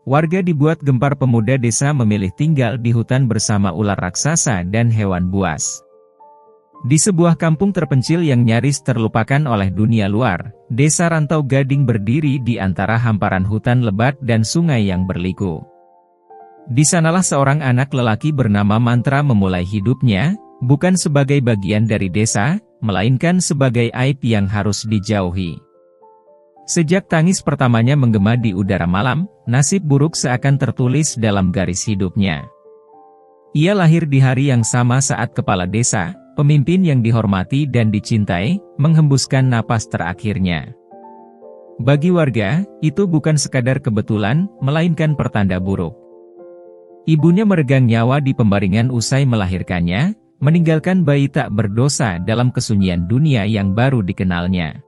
warga dibuat gempar. Pemuda desa memilih tinggal di hutan bersama ular raksasa dan hewan buas. Di sebuah kampung terpencil yang nyaris terlupakan oleh dunia luar, desa Rantau Gading berdiri di antara hamparan hutan lebat dan sungai yang berliku. Di sanalah seorang anak lelaki bernama Mantra memulai hidupnya, bukan sebagai bagian dari desa, melainkan sebagai aib yang harus dijauhi. Sejak tangis pertamanya menggema di udara malam, nasib buruk seakan tertulis dalam garis hidupnya. Ia lahir di hari yang sama saat kepala desa, pemimpin yang dihormati dan dicintai, menghembuskan napas terakhirnya. Bagi warga, itu bukan sekadar kebetulan, melainkan pertanda buruk. Ibunya meregang nyawa di pembaringan usai melahirkannya, meninggalkan bayi tak berdosa dalam kesunyian dunia yang baru dikenalnya.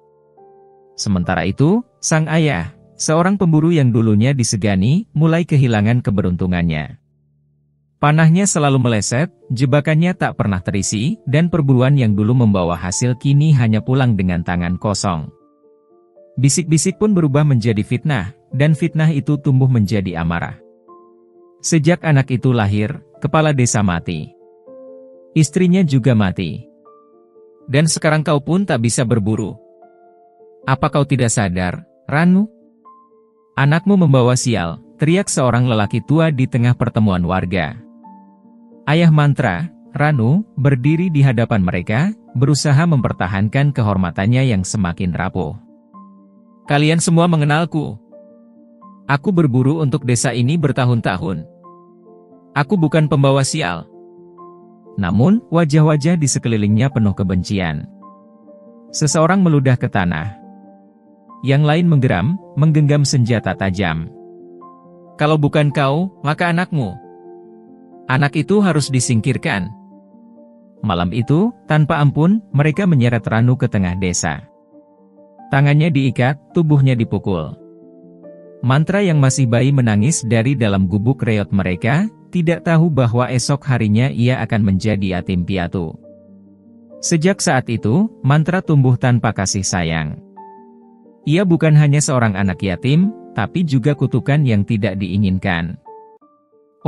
Sementara itu, sang ayah, seorang pemburu yang dulunya disegani, mulai kehilangan keberuntungannya. Panahnya selalu meleset, jebakannya tak pernah terisi, dan perburuan yang dulu membawa hasil kini hanya pulang dengan tangan kosong. Bisik-bisik pun berubah menjadi fitnah, dan fitnah itu tumbuh menjadi amarah. Sejak anak itu lahir, kepala desa mati. Istrinya juga mati. Dan sekarang kau pun tak bisa berburu. Apa kau tidak sadar, Ranu? Anakmu membawa sial, teriak seorang lelaki tua di tengah pertemuan warga. Ayah Mantra, Ranu, berdiri di hadapan mereka, berusaha mempertahankan kehormatannya yang semakin rapuh. Kalian semua mengenalku. Aku berburu untuk desa ini bertahun-tahun. Aku bukan pembawa sial. Namun, wajah-wajah di sekelilingnya penuh kebencian. Seseorang meludah ke tanah. Yang lain menggeram, menggenggam senjata tajam. Kalau bukan kau, maka anakmu. Anak itu harus disingkirkan. Malam itu, tanpa ampun, mereka menyeret Ranu ke tengah desa. Tangannya diikat, tubuhnya dipukul. Mantra yang masih bayi menangis dari dalam gubuk reot mereka, tidak tahu bahwa esok harinya ia akan menjadi yatim piatu. Sejak saat itu, Mantra tumbuh tanpa kasih sayang. Ia bukan hanya seorang anak yatim, tapi juga kutukan yang tidak diinginkan.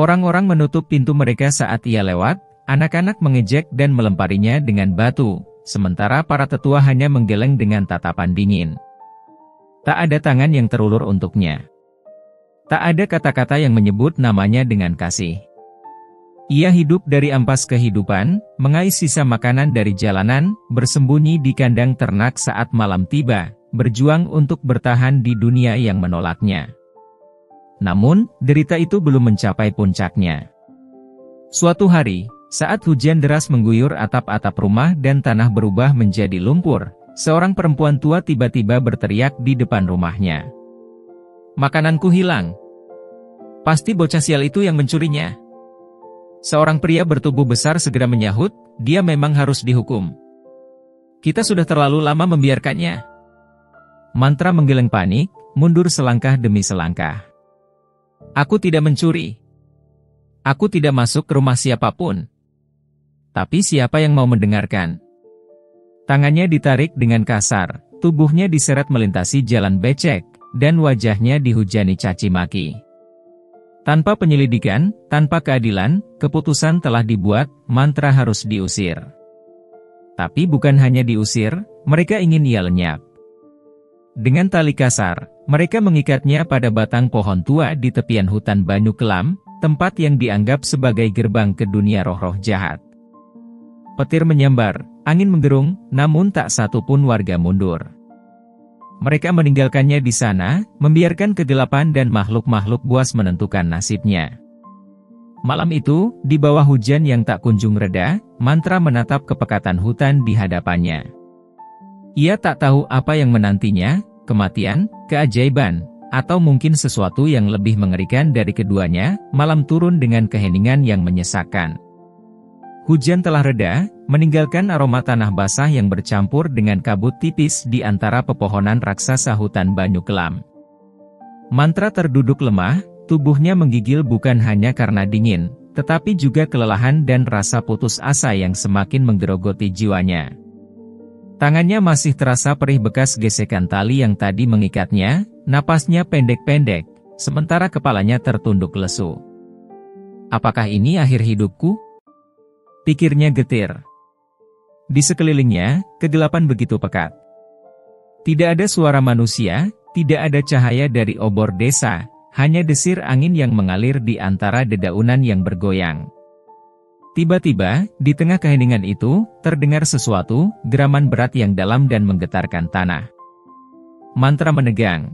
Orang-orang menutup pintu mereka saat ia lewat, anak-anak mengejek dan melemparinya dengan batu, sementara para tetua hanya menggeleng dengan tatapan dingin. Tak ada tangan yang terulur untuknya. Tak ada kata-kata yang menyebut namanya dengan kasih. Ia hidup dari ampas kehidupan, mengais sisa makanan dari jalanan, bersembunyi di kandang ternak saat malam tiba, berjuang untuk bertahan di dunia yang menolaknya. Namun, derita itu belum mencapai puncaknya. Suatu hari, saat hujan deras mengguyur atap-atap rumah dan tanah berubah menjadi lumpur, seorang perempuan tua tiba-tiba berteriak di depan rumahnya. Makananku hilang. Pasti bocah sial itu yang mencurinya. Seorang pria bertubuh besar segera menyahut, dia memang harus dihukum. Kita sudah terlalu lama membiarkannya. Mantra menggeleng panik, mundur selangkah demi selangkah. Aku tidak mencuri. Aku tidak masuk ke rumah siapapun. Tapi siapa yang mau mendengarkan? Tangannya ditarik dengan kasar, tubuhnya diseret melintasi jalan becek, dan wajahnya dihujani caci maki. Tanpa penyelidikan, tanpa keadilan, keputusan telah dibuat, Mantra harus diusir. Tapi bukan hanya diusir, mereka ingin ia lenyap. Dengan tali kasar, mereka mengikatnya pada batang pohon tua di tepian hutan Banyu Kelam, tempat yang dianggap sebagai gerbang ke dunia roh-roh jahat. Petir menyambar, angin menggerung, namun tak satu pun warga mundur. Mereka meninggalkannya di sana, membiarkan kegelapan dan makhluk-makhluk buas menentukan nasibnya. Malam itu, di bawah hujan yang tak kunjung reda, Mantra menatap kepekatan hutan di hadapannya. Ia tak tahu apa yang menantinya, kematian, keajaiban, atau mungkin sesuatu yang lebih mengerikan dari keduanya. Malam turun dengan keheningan yang menyesakkan. Hujan telah reda, meninggalkan aroma tanah basah yang bercampur dengan kabut tipis di antara pepohonan raksasa hutan Banyu Kelam. Mantra terduduk lemah, tubuhnya menggigil bukan hanya karena dingin, tetapi juga kelelahan dan rasa putus asa yang semakin menggerogoti jiwanya. Tangannya masih terasa perih bekas gesekan tali yang tadi mengikatnya, napasnya pendek-pendek, sementara kepalanya tertunduk lesu. Apakah ini akhir hidupku? Pikirnya getir. Di sekelilingnya, kegelapan begitu pekat. Tidak ada suara manusia, tidak ada cahaya dari obor desa, hanya desir angin yang mengalir di antara dedaunan yang bergoyang. Tiba-tiba, di tengah keheningan itu, terdengar sesuatu, geraman berat yang dalam dan menggetarkan tanah. Mantra menegang.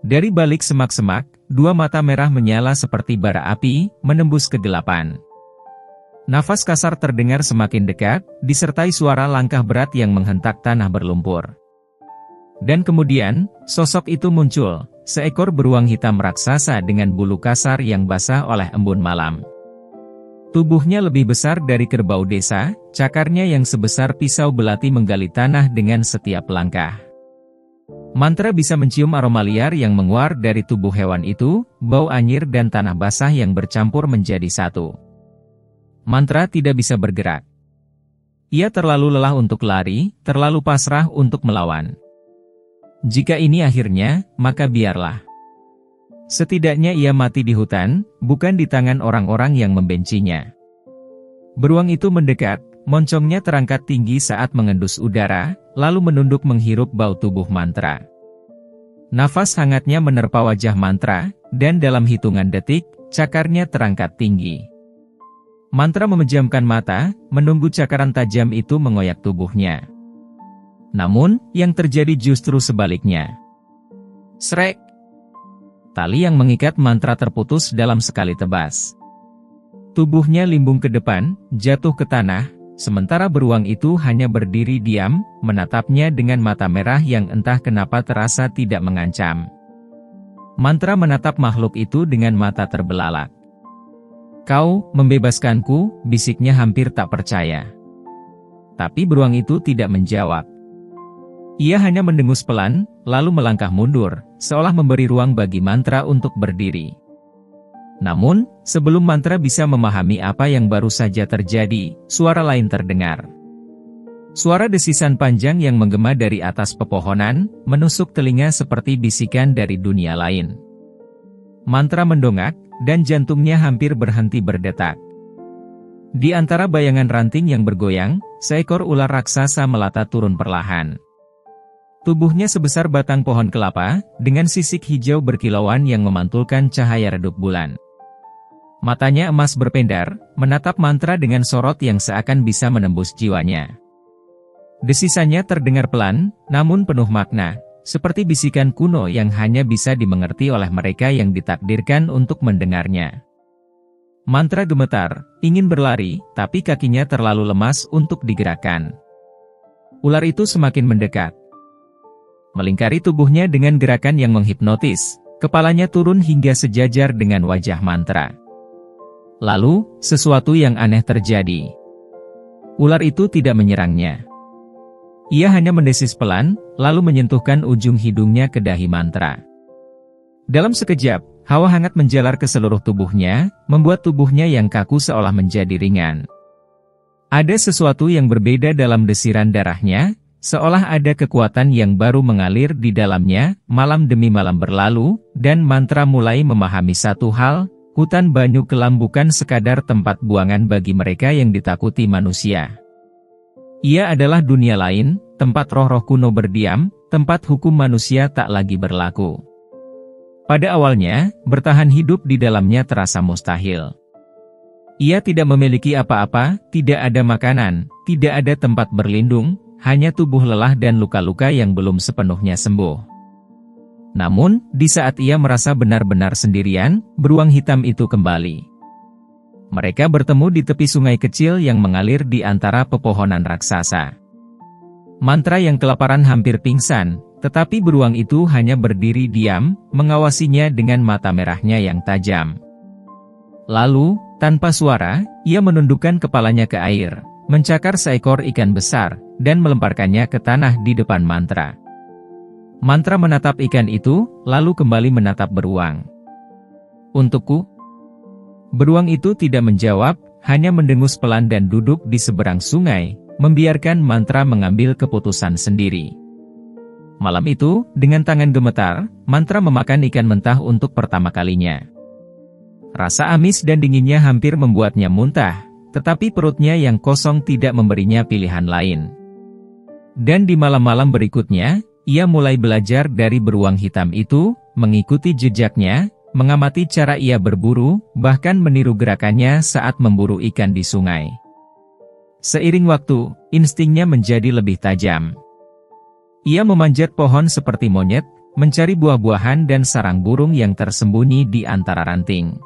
Dari balik semak-semak, dua mata merah menyala seperti bara api, menembus kegelapan. Nafas kasar terdengar semakin dekat, disertai suara langkah berat yang menghentak tanah berlumpur. Dan kemudian, sosok itu muncul, seekor beruang hitam raksasa dengan bulu kasar yang basah oleh embun malam. Tubuhnya lebih besar dari kerbau desa, cakarnya yang sebesar pisau belati menggali tanah dengan setiap langkah. Mantra bisa mencium aroma liar yang menguar dari tubuh hewan itu, bau anyir dan tanah basah yang bercampur menjadi satu. Mantra tidak bisa bergerak. Ia terlalu lelah untuk lari, terlalu pasrah untuk melawan. Jika ini akhirnya, maka biarlah. Setidaknya ia mati di hutan, bukan di tangan orang-orang yang membencinya. Beruang itu mendekat, moncongnya terangkat tinggi saat mengendus udara, lalu menunduk menghirup bau tubuh mantra. Nafas hangatnya menerpa wajah mantra, dan dalam hitungan detik, cakarnya terangkat tinggi. Mantra memejamkan mata, menunggu cakaran tajam itu mengoyak tubuhnya. Namun, yang terjadi justru sebaliknya. Srek! Tali yang mengikat mantra terputus dalam sekali tebas. Tubuhnya limbung ke depan, jatuh ke tanah, sementara beruang itu hanya berdiri diam, menatapnya dengan mata merah yang entah kenapa terasa tidak mengancam. Mantra menatap makhluk itu dengan mata terbelalak. "Kau membebaskanku," bisiknya hampir tak percaya. Tapi beruang itu tidak menjawab. Ia hanya mendengus pelan, lalu melangkah mundur, seolah memberi ruang bagi mantra untuk berdiri. Namun, sebelum mantra bisa memahami apa yang baru saja terjadi, suara lain terdengar. Suara desisan panjang yang menggema dari atas pepohonan, menusuk telinga seperti bisikan dari dunia lain. Mantra mendongak, dan jantungnya hampir berhenti berdetak. Di antara bayangan ranting yang bergoyang, seekor ular raksasa melata turun perlahan. Tubuhnya sebesar batang pohon kelapa, dengan sisik hijau berkilauan yang memantulkan cahaya redup bulan. Matanya emas berpendar, menatap mantra dengan sorot yang seakan bisa menembus jiwanya. Desisannya terdengar pelan, namun penuh makna, seperti bisikan kuno yang hanya bisa dimengerti oleh mereka yang ditakdirkan untuk mendengarnya. Mantra gemetar, ingin berlari, tapi kakinya terlalu lemas untuk digerakkan. Ular itu semakin mendekat. Melingkari tubuhnya dengan gerakan yang menghipnotis, kepalanya turun hingga sejajar dengan wajah mantra. Lalu, sesuatu yang aneh terjadi. Ular itu tidak menyerangnya. Ia hanya mendesis pelan, lalu menyentuhkan ujung hidungnya ke dahi mantra. Dalam sekejap, hawa hangat menjalar ke seluruh tubuhnya, membuat tubuhnya yang kaku seolah menjadi ringan. Ada sesuatu yang berbeda dalam desiran darahnya, seolah ada kekuatan yang baru mengalir di dalamnya. Malam demi malam berlalu, dan mantra mulai memahami satu hal, hutan Banyu Kelam bukan sekadar tempat buangan bagi mereka yang ditakuti manusia. Ia adalah dunia lain, tempat roh-roh kuno berdiam, tempat hukum manusia tak lagi berlaku. Pada awalnya, bertahan hidup di dalamnya terasa mustahil. Ia tidak memiliki apa-apa, tidak ada makanan, tidak ada tempat berlindung, hanya tubuh lelah dan luka-luka yang belum sepenuhnya sembuh. Namun, di saat ia merasa benar-benar sendirian, beruang hitam itu kembali. Mereka bertemu di tepi sungai kecil yang mengalir di antara pepohonan raksasa. Mantra yang kelaparan hampir pingsan, tetapi beruang itu hanya berdiri diam, mengawasinya dengan mata merahnya yang tajam. Lalu, tanpa suara, ia menundukkan kepalanya ke air, mencakar seekor ikan besar, dan melemparkannya ke tanah di depan mantra. Mantra menatap ikan itu, lalu kembali menatap beruang. "Untukku?" Beruang itu tidak menjawab, hanya mendengus pelan dan duduk di seberang sungai, membiarkan mantra mengambil keputusan sendiri. Malam itu, dengan tangan gemetar, Mantra memakan ikan mentah untuk pertama kalinya. Rasa amis dan dinginnya hampir membuatnya muntah, tetapi perutnya yang kosong tidak memberinya pilihan lain. Dan di malam-malam berikutnya, ia mulai belajar dari beruang hitam itu, mengikuti jejaknya, mengamati cara ia berburu, bahkan meniru gerakannya saat memburu ikan di sungai. Seiring waktu, instingnya menjadi lebih tajam. Ia memanjat pohon seperti monyet, mencari buah-buahan dan sarang burung yang tersembunyi di antara ranting.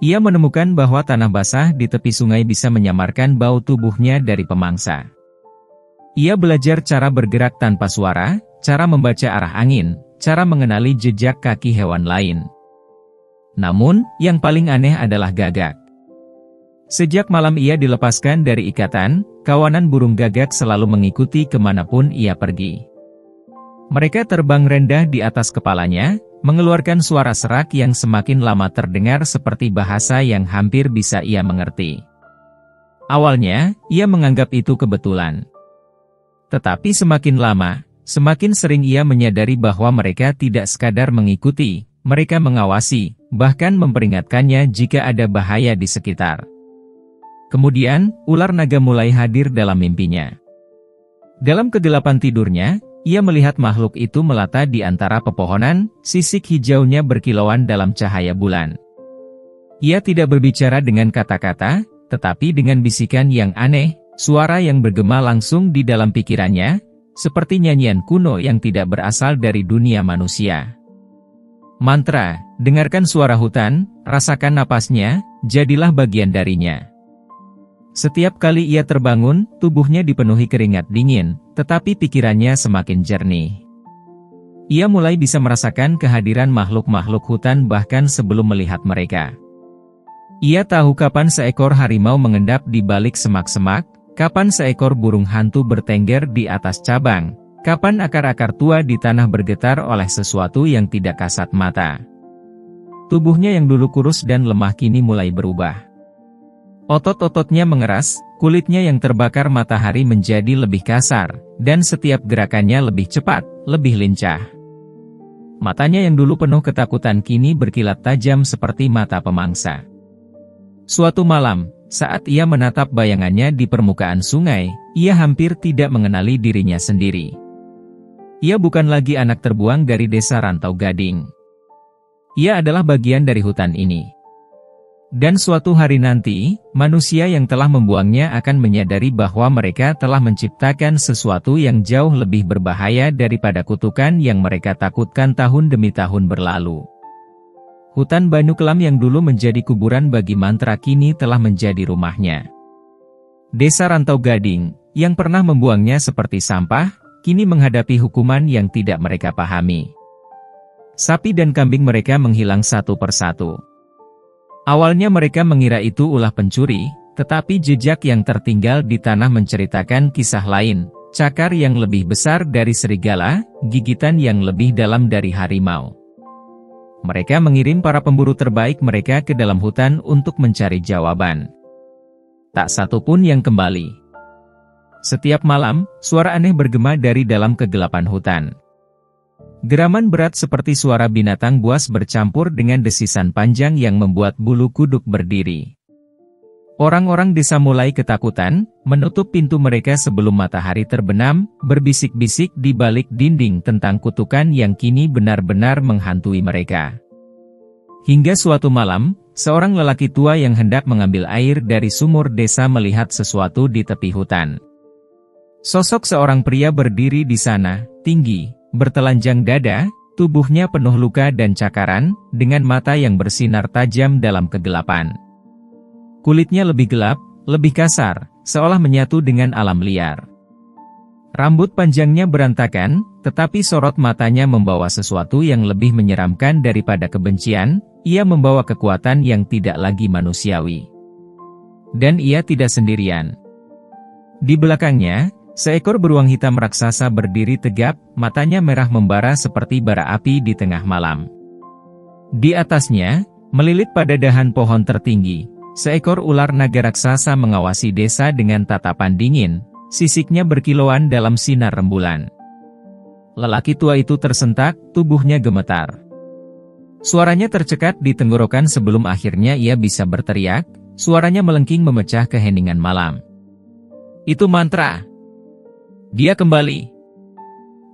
Ia menemukan bahwa tanah basah di tepi sungai bisa menyamarkan bau tubuhnya dari pemangsa. Ia belajar cara bergerak tanpa suara, cara membaca arah angin, cara mengenali jejak kaki hewan lain. Namun, yang paling aneh adalah gagak. Sejak malam ia dilepaskan dari ikatan, kawanan burung gagak selalu mengikuti kemanapun ia pergi. Mereka terbang rendah di atas kepalanya, mengeluarkan suara serak yang semakin lama terdengar seperti bahasa yang hampir bisa ia mengerti. Awalnya, ia menganggap itu kebetulan. Tetapi semakin lama, semakin sering ia menyadari bahwa mereka tidak sekadar mengikuti, mereka mengawasi, bahkan memperingatkannya jika ada bahaya di sekitar. Kemudian, ular naga mulai hadir dalam mimpinya. Dalam kegelapan tidurnya, ia melihat makhluk itu melata di antara pepohonan, sisik hijaunya berkilauan dalam cahaya bulan. Ia tidak berbicara dengan kata-kata, tetapi dengan bisikan yang aneh, suara yang bergema langsung di dalam pikirannya, seperti nyanyian kuno yang tidak berasal dari dunia manusia. Mantra, dengarkan suara hutan, rasakan napasnya, jadilah bagian darinya. Setiap kali ia terbangun, tubuhnya dipenuhi keringat dingin, tetapi pikirannya semakin jernih. Ia mulai bisa merasakan kehadiran makhluk-makhluk hutan bahkan sebelum melihat mereka. Ia tahu kapan seekor harimau mengendap di balik semak-semak, kapan seekor burung hantu bertengger di atas cabang, kapan akar-akar tua di tanah bergetar oleh sesuatu yang tidak kasat mata. Tubuhnya yang dulu kurus dan lemah kini mulai berubah. Otot-ototnya mengeras, kulitnya yang terbakar matahari menjadi lebih kasar, dan setiap gerakannya lebih cepat, lebih lincah. Matanya yang dulu penuh ketakutan kini berkilat tajam seperti mata pemangsa. Suatu malam, saat ia menatap bayangannya di permukaan sungai, ia hampir tidak mengenali dirinya sendiri. Ia bukan lagi anak terbuang dari desa Rantau Gading. Ia adalah bagian dari hutan ini. Dan suatu hari nanti, manusia yang telah membuangnya akan menyadari bahwa mereka telah menciptakan sesuatu yang jauh lebih berbahaya daripada kutukan yang mereka takutkan tahun demi tahun berlalu. Hutan Banu Kelam yang dulu menjadi kuburan bagi Mantra kini telah menjadi rumahnya. Desa Rantau Gading, yang pernah membuangnya seperti sampah, kini menghadapi hukuman yang tidak mereka pahami. Sapi dan kambing mereka menghilang satu persatu. Awalnya mereka mengira itu ulah pencuri, tetapi jejak yang tertinggal di tanah menceritakan kisah lain, cakar yang lebih besar dari serigala, gigitan yang lebih dalam dari harimau. Mereka mengirim para pemburu terbaik mereka ke dalam hutan untuk mencari jawaban. Tak satu pun yang kembali. Setiap malam, suara aneh bergema dari dalam kegelapan hutan. Geraman berat seperti suara binatang buas bercampur dengan desisan panjang yang membuat bulu kuduk berdiri. Orang-orang desa mulai ketakutan, menutup pintu mereka sebelum matahari terbenam, berbisik-bisik di balik dinding tentang kutukan yang kini benar-benar menghantui mereka. Hingga suatu malam, seorang lelaki tua yang hendak mengambil air dari sumur desa melihat sesuatu di tepi hutan. Sosok seorang pria berdiri di sana, tinggi, bertelanjang dada, tubuhnya penuh luka dan cakaran, dengan mata yang bersinar tajam dalam kegelapan. Kulitnya lebih gelap, lebih kasar, seolah menyatu dengan alam liar. Rambut panjangnya berantakan, tetapi sorot matanya membawa sesuatu yang lebih menyeramkan daripada kebencian, ia membawa kekuatan yang tidak lagi manusiawi. Dan ia tidak sendirian. Di belakangnya, seekor beruang hitam raksasa berdiri tegap, matanya merah membara seperti bara api di tengah malam. Di atasnya, melilit pada dahan pohon tertinggi, seekor ular naga raksasa mengawasi desa dengan tatapan dingin, sisiknya berkilauan dalam sinar rembulan. Lelaki tua itu tersentak, tubuhnya gemetar. Suaranya tercekat di tenggorokan sebelum akhirnya ia bisa berteriak, suaranya melengking memecah keheningan malam. Itu mantra. Dia kembali.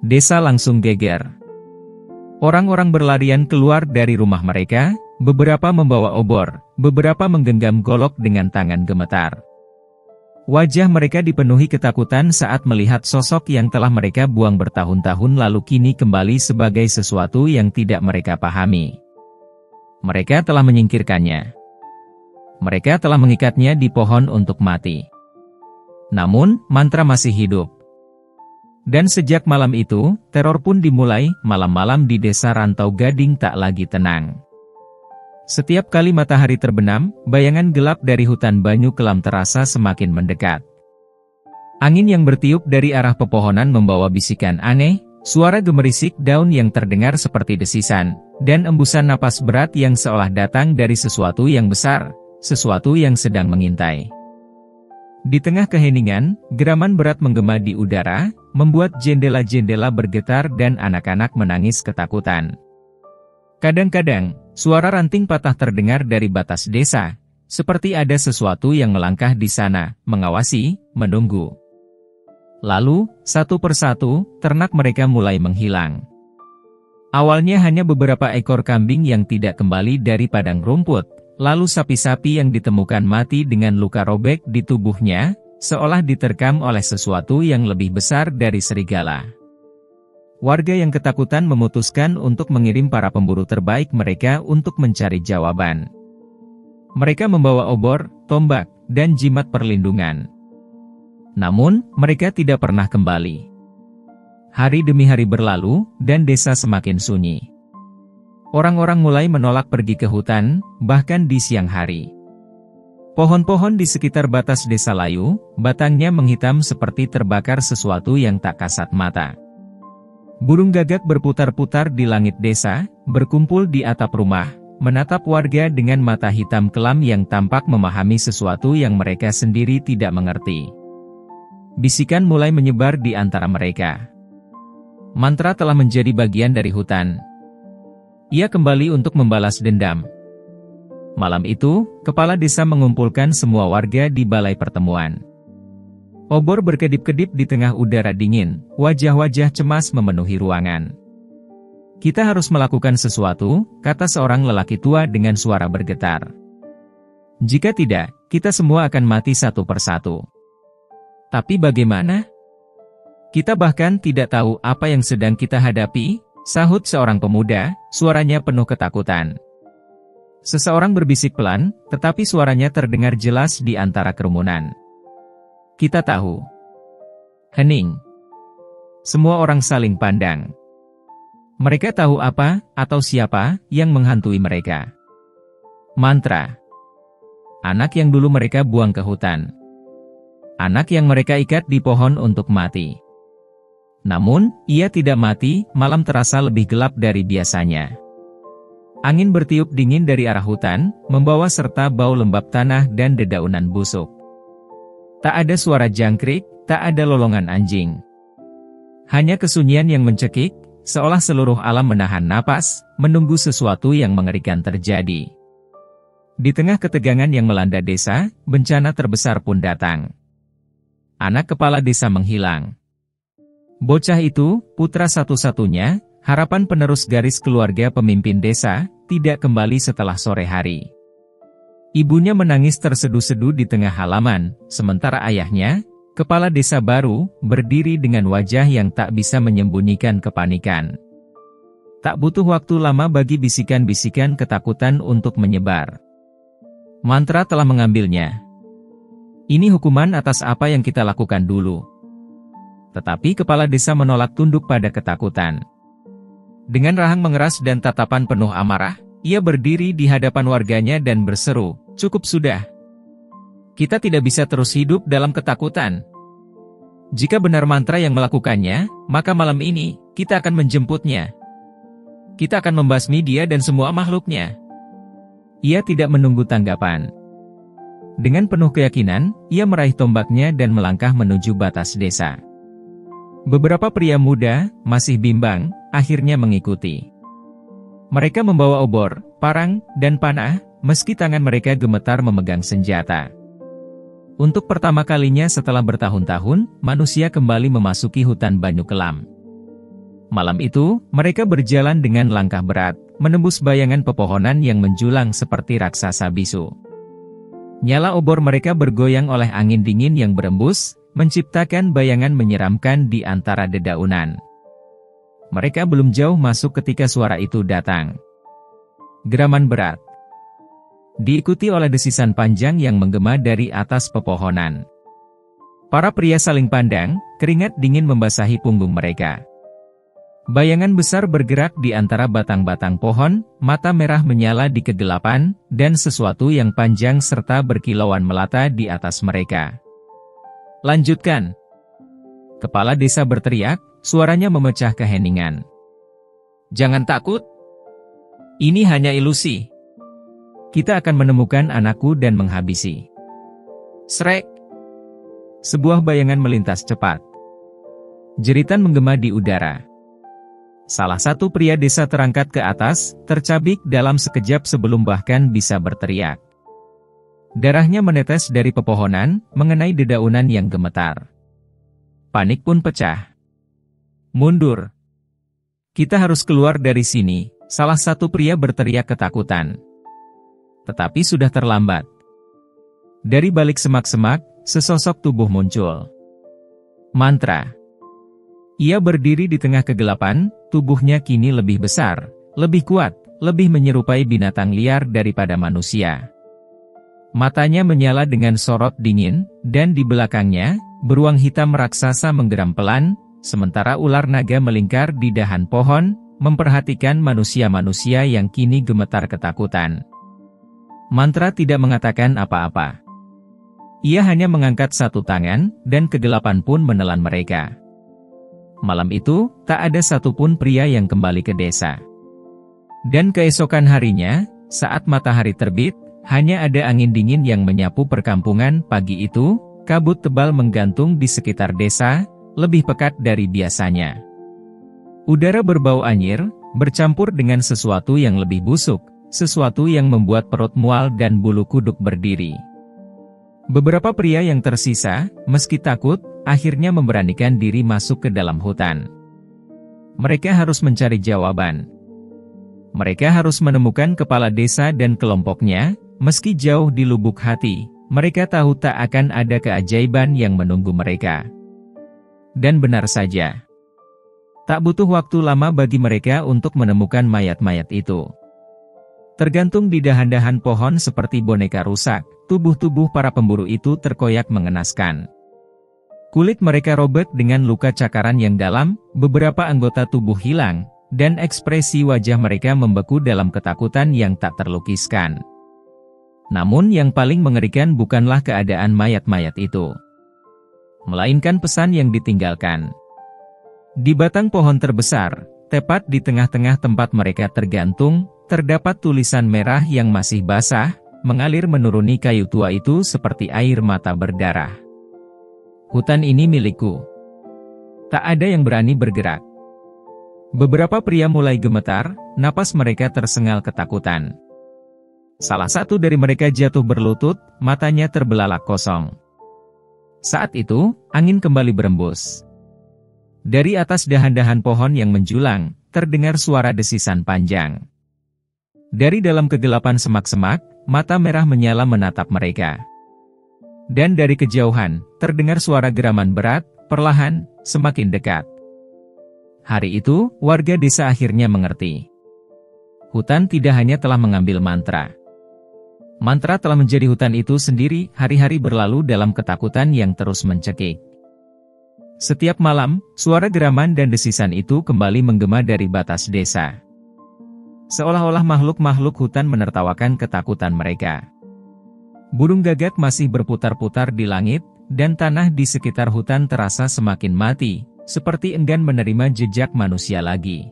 Desa langsung geger. Orang-orang berlarian keluar dari rumah mereka, beberapa membawa obor, beberapa menggenggam golok dengan tangan gemetar. Wajah mereka dipenuhi ketakutan saat melihat sosok yang telah mereka buang bertahun-tahun lalu kini kembali sebagai sesuatu yang tidak mereka pahami. Mereka telah menyingkirkannya. Mereka telah mengikatnya di pohon untuk mati. Namun, mantra masih hidup. Dan sejak malam itu, teror pun dimulai. Malam-malam di desa Rantau Gading tak lagi tenang. Setiap kali matahari terbenam, bayangan gelap dari hutan Banyu Kelam terasa semakin mendekat. Angin yang bertiup dari arah pepohonan membawa bisikan aneh, suara gemerisik daun yang terdengar seperti desisan, dan embusan napas berat yang seolah datang dari sesuatu yang besar, sesuatu yang sedang mengintai. Di tengah keheningan, geraman berat menggema di udara, membuat jendela-jendela bergetar dan anak-anak menangis ketakutan. Kadang-kadang, suara ranting patah terdengar dari batas desa, seperti ada sesuatu yang melangkah di sana, mengawasi, menunggu. Lalu, satu persatu, ternak mereka mulai menghilang. Awalnya hanya beberapa ekor kambing yang tidak kembali dari padang rumput, lalu sapi-sapi yang ditemukan mati dengan luka robek di tubuhnya, seolah diterkam oleh sesuatu yang lebih besar dari serigala. Warga yang ketakutan memutuskan untuk mengirim para pemburu terbaik mereka untuk mencari jawaban. Mereka membawa obor, tombak, dan jimat perlindungan. Namun, mereka tidak pernah kembali. Hari demi hari berlalu, dan desa semakin sunyi. Orang-orang mulai menolak pergi ke hutan, bahkan di siang hari. Pohon-pohon di sekitar batas desa layu, batangnya menghitam seperti terbakar sesuatu yang tak kasat mata. Burung gagak berputar-putar di langit desa, berkumpul di atap rumah, menatap warga dengan mata hitam kelam yang tampak memahami sesuatu yang mereka sendiri tidak mengerti. Bisikan mulai menyebar di antara mereka. Mantra telah menjadi bagian dari hutan. Ia kembali untuk membalas dendam. Malam itu, kepala desa mengumpulkan semua warga di balai pertemuan. Obor berkedip-kedip di tengah udara dingin, wajah-wajah cemas memenuhi ruangan. Kita harus melakukan sesuatu, kata seorang lelaki tua dengan suara bergetar. Jika tidak, kita semua akan mati satu persatu. Tapi bagaimana? Kita bahkan tidak tahu apa yang sedang kita hadapi, sahut seorang pemuda, suaranya penuh ketakutan. Seseorang berbisik pelan, tetapi suaranya terdengar jelas di antara kerumunan. Kita tahu. Hening. Semua orang saling pandang. Mereka tahu apa, atau siapa, yang menghantui mereka. Mantra. Anak yang dulu mereka buang ke hutan. Anak yang mereka ikat di pohon untuk mati. Namun, ia tidak mati, malam terasa lebih gelap dari biasanya. Angin bertiup dingin dari arah hutan, membawa serta bau lembab tanah dan dedaunan busuk. Tak ada suara jangkrik, tak ada lolongan anjing. Hanya kesunyian yang mencekik, seolah seluruh alam menahan napas, menunggu sesuatu yang mengerikan terjadi. Di tengah ketegangan yang melanda desa, bencana terbesar pun datang. Anak kepala desa menghilang. Bocah itu, putra satu-satunya, harapan penerus garis keluarga pemimpin desa, tidak kembali setelah sore hari. Ibunya menangis terseduh-seduh di tengah halaman, sementara ayahnya, kepala desa baru, berdiri dengan wajah yang tak bisa menyembunyikan kepanikan. Tak butuh waktu lama bagi bisikan-bisikan ketakutan untuk menyebar. Mantra telah mengambilnya. Ini hukuman atas apa yang kita lakukan dulu. Tetapi kepala desa menolak tunduk pada ketakutan. Dengan rahang mengeras dan tatapan penuh amarah, ia berdiri di hadapan warganya dan berseru, "Cukup sudah. Kita tidak bisa terus hidup dalam ketakutan. Jika benar mantra yang melakukannya, maka malam ini, kita akan menjemputnya. Kita akan membasmi dia dan semua makhluknya." Ia tidak menunggu tanggapan. Dengan penuh keyakinan, ia meraih tombaknya dan melangkah menuju batas desa. Beberapa pria muda, masih bimbang, akhirnya mengikuti. Mereka membawa obor, parang, dan panah, meski tangan mereka gemetar memegang senjata. Untuk pertama kalinya setelah bertahun-tahun, manusia kembali memasuki hutan Banyu Kelam. Malam itu, mereka berjalan dengan langkah berat, menembus bayangan pepohonan yang menjulang seperti raksasa bisu. Nyala obor mereka bergoyang oleh angin dingin yang berembus, menciptakan bayangan menyeramkan di antara dedaunan. Mereka belum jauh masuk ketika suara itu datang. Geraman berat. Diikuti oleh desisan panjang yang menggema dari atas pepohonan. Para pria saling pandang, keringat dingin membasahi punggung mereka. Bayangan besar bergerak di antara batang-batang pohon, mata merah menyala di kegelapan, dan sesuatu yang panjang serta berkilauan melata di atas mereka. Lanjutkan. Kepala desa berteriak, suaranya memecah keheningan. Jangan takut. Ini hanya ilusi. Kita akan menemukan anakku dan menghabisi. Srek. Sebuah bayangan melintas cepat. Jeritan menggema di udara. Salah satu pria desa terangkat ke atas, tercabik dalam sekejap sebelum bahkan bisa berteriak. Darahnya menetes dari pepohonan, mengenai dedaunan yang gemetar. Panik pun pecah. Mundur. Kita harus keluar dari sini, salah satu pria berteriak ketakutan. Tetapi sudah terlambat. Dari balik semak-semak, sesosok tubuh muncul. Mantra. Ia berdiri di tengah kegelapan, tubuhnya kini lebih besar, lebih kuat, lebih menyerupai binatang liar daripada manusia. Matanya menyala dengan sorot dingin, dan di belakangnya, beruang hitam raksasa menggeram pelan, sementara ular naga melingkar di dahan pohon, memperhatikan manusia-manusia yang kini gemetar ketakutan. Mantra tidak mengatakan apa-apa. Ia hanya mengangkat satu tangan, dan kegelapan pun menelan mereka. Malam itu, tak ada satupun pria yang kembali ke desa. Dan keesokan harinya, saat matahari terbit, hanya ada angin dingin yang menyapu perkampungan. Pagi itu, kabut tebal menggantung di sekitar desa, lebih pekat dari biasanya. Udara berbau anyir, bercampur dengan sesuatu yang lebih busuk, sesuatu yang membuat perut mual dan bulu kuduk berdiri. Beberapa pria yang tersisa, meski takut, akhirnya memberanikan diri masuk ke dalam hutan. Mereka harus mencari jawaban. Mereka harus menemukan kepala desa dan kelompoknya, meski jauh di lubuk hati, mereka tahu tak akan ada keajaiban yang menunggu mereka. Dan benar saja. Tak butuh waktu lama bagi mereka untuk menemukan mayat-mayat itu. Tergantung di dahan-dahan pohon seperti boneka rusak, tubuh-tubuh para pemburu itu terkoyak mengenaskan. Kulit mereka robek dengan luka cakaran yang dalam, beberapa anggota tubuh hilang, dan ekspresi wajah mereka membeku dalam ketakutan yang tak terlukiskan. Namun yang paling mengerikan bukanlah keadaan mayat-mayat itu, melainkan pesan yang ditinggalkan. Di batang pohon terbesar, tepat di tengah-tengah tempat mereka tergantung, terdapat tulisan merah yang masih basah, mengalir menuruni kayu tua itu seperti air mata berdarah. Hutan ini milikku. Tak ada yang berani bergerak. Beberapa pria mulai gemetar, napas mereka tersengal ketakutan. Salah satu dari mereka jatuh berlutut, matanya terbelalak kosong. Saat itu, angin kembali berembus. Dari atas dahan-dahan pohon yang menjulang, terdengar suara desisan panjang. Dari dalam kegelapan semak-semak, mata merah menyala menatap mereka. Dan dari kejauhan, terdengar suara geraman berat, perlahan, semakin dekat. Hari itu, warga desa akhirnya mengerti. Hutan tidak hanya telah mengambil mantra. Mantra telah menjadi hutan itu sendiri. Hari-hari berlalu dalam ketakutan yang terus mencekik. Setiap malam, suara geraman dan desisan itu kembali menggema dari batas desa. Seolah-olah makhluk-makhluk hutan menertawakan ketakutan mereka. Burung gagak masih berputar-putar di langit, dan tanah di sekitar hutan terasa semakin mati, seperti enggan menerima jejak manusia lagi.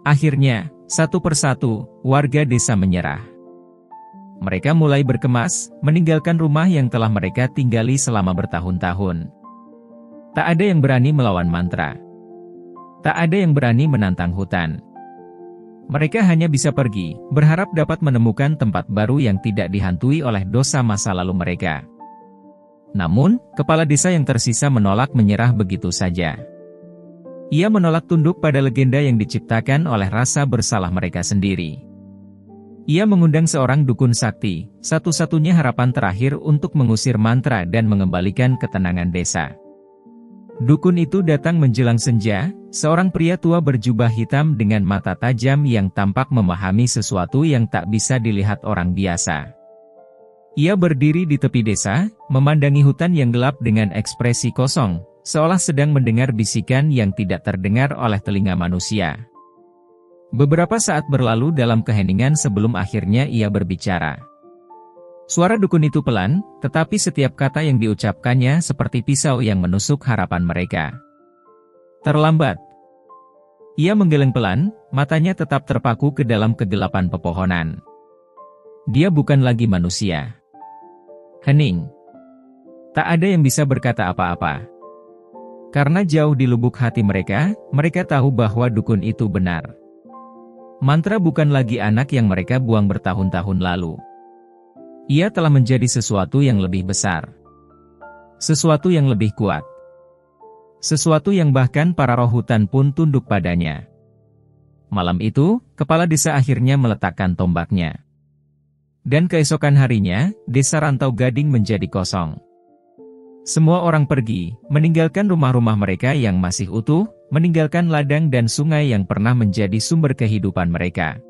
Akhirnya, satu persatu, warga desa menyerah. Mereka mulai berkemas, meninggalkan rumah yang telah mereka tinggali selama bertahun-tahun. Tak ada yang berani melawan mantra. Tak ada yang berani menantang hutan. Mereka hanya bisa pergi, berharap dapat menemukan tempat baru yang tidak dihantui oleh dosa masa lalu mereka. Namun, kepala desa yang tersisa menolak menyerah begitu saja. Ia menolak tunduk pada legenda yang diciptakan oleh rasa bersalah mereka sendiri. Ia mengundang seorang dukun sakti, satu-satunya harapan terakhir untuk mengusir mantra dan mengembalikan ketenangan desa. Dukun itu datang menjelang senja, seorang pria tua berjubah hitam dengan mata tajam yang tampak memahami sesuatu yang tak bisa dilihat orang biasa. Ia berdiri di tepi desa, memandangi hutan yang gelap dengan ekspresi kosong, seolah sedang mendengar bisikan yang tidak terdengar oleh telinga manusia. Beberapa saat berlalu dalam keheningan sebelum akhirnya ia berbicara. Suara dukun itu pelan, tetapi setiap kata yang diucapkannya seperti pisau yang menusuk harapan mereka. Terlambat. Ia menggeleng pelan, matanya tetap terpaku ke dalam kegelapan pepohonan. Dia bukan lagi manusia. Hening. Tak ada yang bisa berkata apa-apa. Karena jauh di lubuk hati mereka, mereka tahu bahwa dukun itu benar. Mantra bukan lagi anak yang mereka buang bertahun-tahun lalu. Ia telah menjadi sesuatu yang lebih besar. Sesuatu yang lebih kuat. Sesuatu yang bahkan para roh hutan pun tunduk padanya. Malam itu, kepala desa akhirnya meletakkan tombaknya. Dan keesokan harinya, desa Rantau Gading menjadi kosong. Semua orang pergi, meninggalkan rumah-rumah mereka yang masih utuh, meninggalkan ladang dan sungai yang pernah menjadi sumber kehidupan mereka.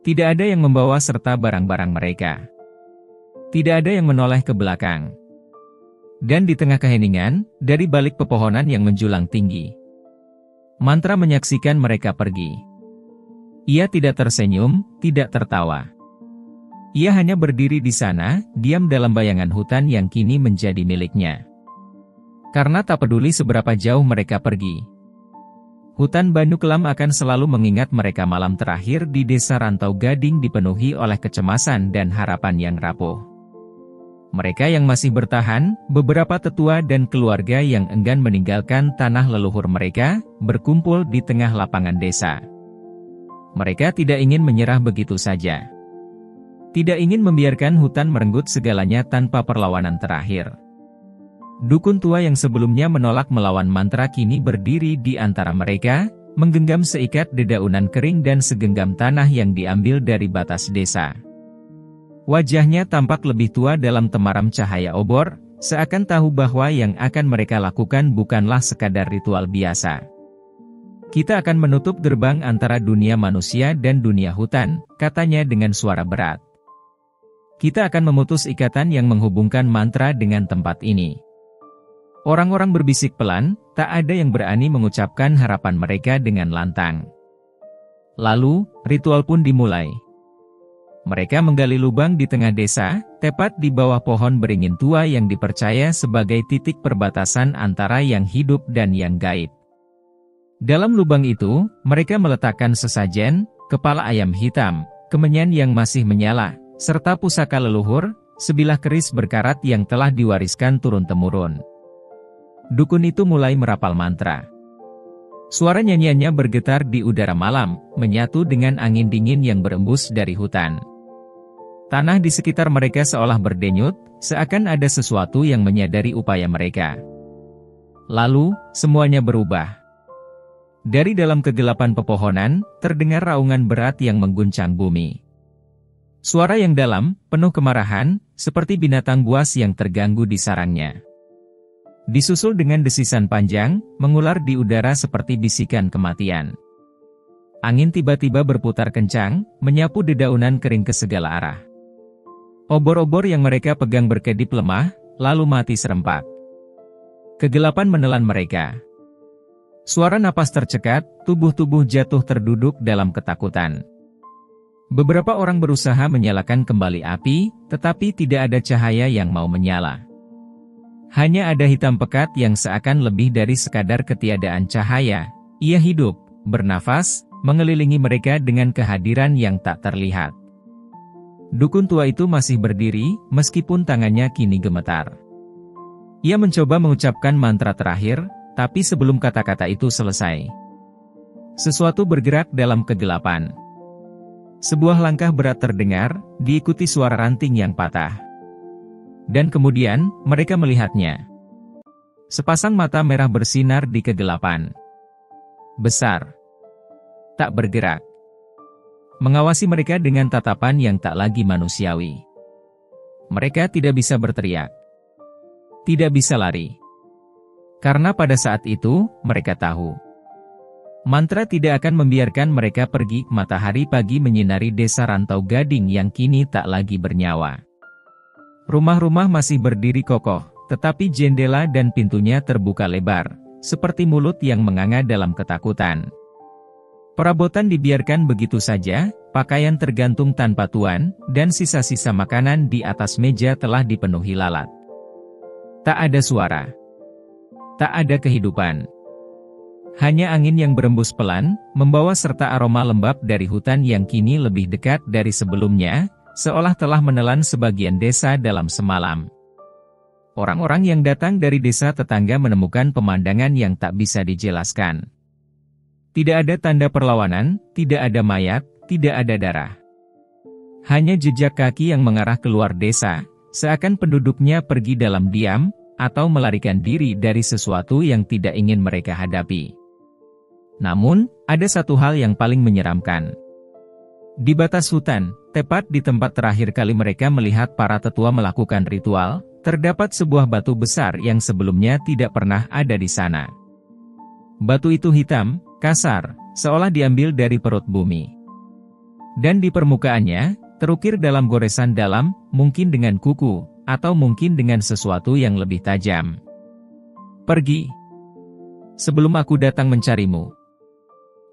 Tidak ada yang membawa serta barang-barang mereka. Tidak ada yang menoleh ke belakang. Dan di tengah keheningan, dari balik pepohonan yang menjulang tinggi, mantra menyaksikan mereka pergi. Ia tidak tersenyum, tidak tertawa. Ia hanya berdiri di sana, diam dalam bayangan hutan yang kini menjadi miliknya. Karena tak peduli seberapa jauh mereka pergi, hutan Banu Kelam akan selalu mengingat mereka. Malam terakhir di desa Rantau Gading dipenuhi oleh kecemasan dan harapan yang rapuh. Mereka yang masih bertahan, beberapa tetua dan keluarga yang enggan meninggalkan tanah leluhur mereka, berkumpul di tengah lapangan desa. Mereka tidak ingin menyerah begitu saja. Tidak ingin membiarkan hutan merenggut segalanya tanpa perlawanan terakhir. Dukun tua yang sebelumnya menolak melawan mantra kini berdiri di antara mereka, menggenggam seikat dedaunan kering dan segenggam tanah yang diambil dari batas desa. Wajahnya tampak lebih tua dalam temaram cahaya obor, seakan tahu bahwa yang akan mereka lakukan bukanlah sekadar ritual biasa. Kita akan menutup gerbang antara dunia manusia dan dunia hutan, katanya dengan suara berat. Kita akan memutus ikatan yang menghubungkan mantra dengan tempat ini. Orang-orang berbisik pelan, tak ada yang berani mengucapkan harapan mereka dengan lantang. Lalu, ritual pun dimulai. Mereka menggali lubang di tengah desa, tepat di bawah pohon beringin tua yang dipercaya sebagai titik perbatasan antara yang hidup dan yang gaib. Dalam lubang itu, mereka meletakkan sesajen, kepala ayam hitam, kemenyan yang masih menyala, serta pusaka leluhur, sebilah keris berkarat yang telah diwariskan turun-temurun. Dukun itu mulai merapal mantra. Suara nyanyiannya bergetar di udara malam, menyatu dengan angin dingin yang berembus dari hutan. Tanah di sekitar mereka seolah berdenyut, seakan ada sesuatu yang menyadari upaya mereka. Lalu, semuanya berubah. Dari dalam kegelapan pepohonan, terdengar raungan berat yang mengguncang bumi. Suara yang dalam, penuh kemarahan, seperti binatang buas yang terganggu di sarangnya. Disusul dengan desisan panjang, mengular di udara seperti bisikan kematian. Angin tiba-tiba berputar kencang, menyapu dedaunan kering ke segala arah. Obor-obor yang mereka pegang berkedip lemah, lalu mati serempak. Kegelapan menelan mereka. Suara napas tercekat, tubuh-tubuh jatuh terduduk dalam ketakutan. Beberapa orang berusaha menyalakan kembali api, tetapi tidak ada cahaya yang mau menyala. Hanya ada hitam pekat yang seakan lebih dari sekadar ketiadaan cahaya. Ia hidup, bernafas, mengelilingi mereka dengan kehadiran yang tak terlihat. Dukun tua itu masih berdiri, meskipun tangannya kini gemetar. Ia mencoba mengucapkan mantra terakhir, tapi sebelum kata-kata itu selesai, sesuatu bergerak dalam kegelapan. Sebuah langkah berat terdengar, diikuti suara ranting yang patah. Dan kemudian, mereka melihatnya. Sepasang mata merah bersinar di kegelapan. Besar. Tak bergerak. Mengawasi mereka dengan tatapan yang tak lagi manusiawi. Mereka tidak bisa berteriak. Tidak bisa lari. Karena pada saat itu, mereka tahu. Mantra tidak akan membiarkan mereka pergi. Matahari pagi menyinari desa Rantau Gading yang kini tak lagi bernyawa. Rumah-rumah masih berdiri kokoh, tetapi jendela dan pintunya terbuka lebar, seperti mulut yang menganga dalam ketakutan. Perabotan dibiarkan begitu saja, pakaian tergantung tanpa tuan, dan sisa-sisa makanan di atas meja telah dipenuhi lalat. Tak ada suara. Tak ada kehidupan. Hanya angin yang berembus pelan, membawa serta aroma lembab dari hutan yang kini lebih dekat dari sebelumnya, seolah telah menelan sebagian desa dalam semalam. Orang-orang yang datang dari desa tetangga menemukan pemandangan yang tak bisa dijelaskan. Tidak ada tanda perlawanan, tidak ada mayat, tidak ada darah. Hanya jejak kaki yang mengarah keluar desa, seakan penduduknya pergi dalam diam, atau melarikan diri dari sesuatu yang tidak ingin mereka hadapi. Namun, ada satu hal yang paling menyeramkan. Di batas hutan, tepat di tempat terakhir kali mereka melihat para tetua melakukan ritual, terdapat sebuah batu besar yang sebelumnya tidak pernah ada di sana. Batu itu hitam, kasar, seolah diambil dari perut bumi. Dan di permukaannya, terukir dalam goresan dalam, mungkin dengan kuku, atau mungkin dengan sesuatu yang lebih tajam. Pergi. Sebelum aku datang mencarimu.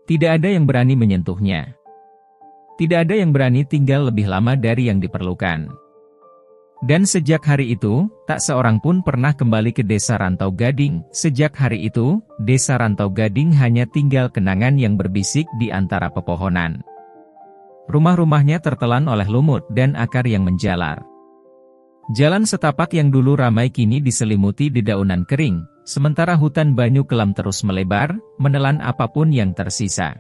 Tidak ada yang berani menyentuhnya. Tidak ada yang berani tinggal lebih lama dari yang diperlukan. Dan sejak hari itu, tak seorang pun pernah kembali ke desa Rantau Gading. Sejak hari itu, desa Rantau Gading hanya tinggal kenangan yang berbisik di antara pepohonan. Rumah-rumahnya tertelan oleh lumut dan akar yang menjalar. Jalan setapak yang dulu ramai kini diselimuti dedaunan kering, sementara hutan Banyu Kelam terus melebar, menelan apapun yang tersisa.